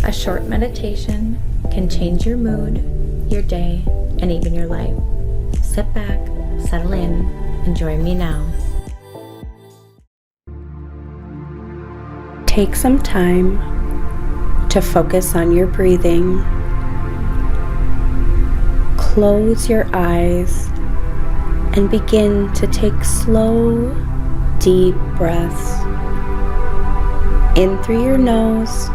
A short meditation can change your mood, your day, and even your life. Sit back, settle in, and join me now. Take some time to focus on your breathing. Close your eyes and begin to take slow, deep breaths in through your nose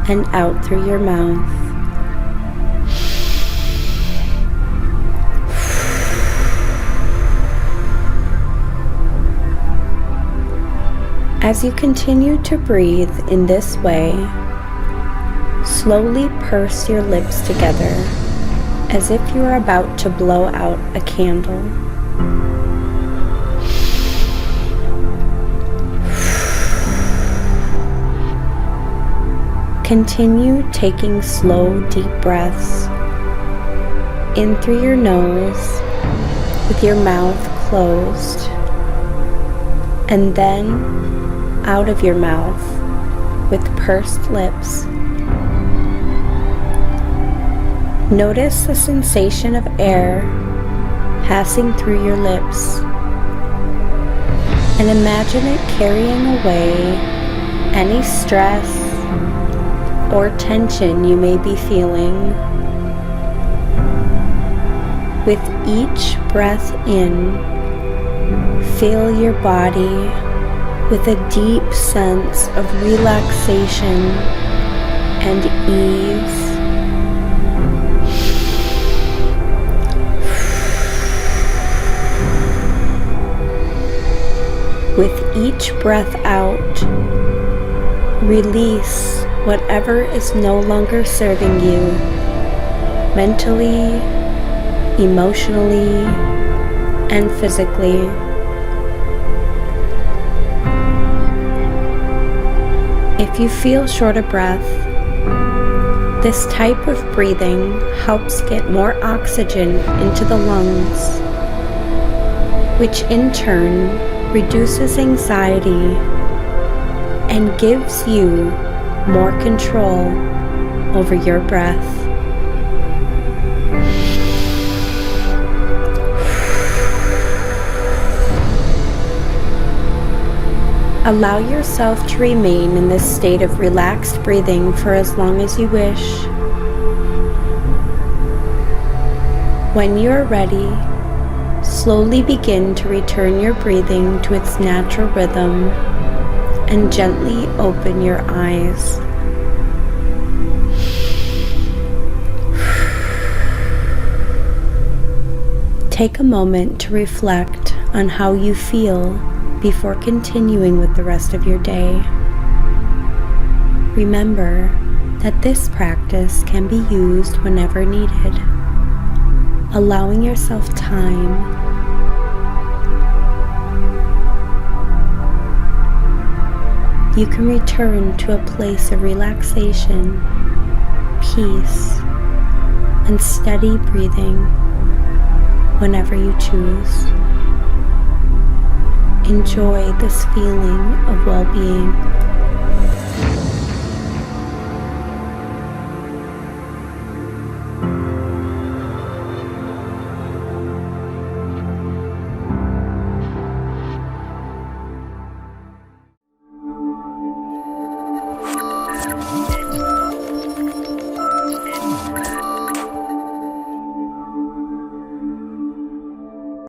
and out through your mouth. As you continue to breathe in this way, slowly purse your lips together as if you are about to blow out a candle. Continue taking slow, deep breaths in through your nose with your mouth closed, and then out of your mouth with pursed lips. Notice the sensation of air passing through your lips, and imagine it carrying away any stress or tension you may be feeling. With each breath in, fill your body with a deep sense of relaxation and ease. With each breath out, release whatever is no longer serving you, mentally, emotionally, and physically. If you feel short of breath, this type of breathing helps get more oxygen into the lungs, which in turn reduces anxiety and gives you more control over your breath. Allow yourself to remain in this state of relaxed breathing for as long as you wish. When you are ready, slowly begin to return your breathing to its natural rhythm and gently open your eyes. Take a moment to reflect on how you feel before continuing with the rest of your day. Remember that this practice can be used whenever needed, allowing yourself time you can return to a place of relaxation, peace, and steady breathing whenever you choose. Enjoy this feeling of well-being.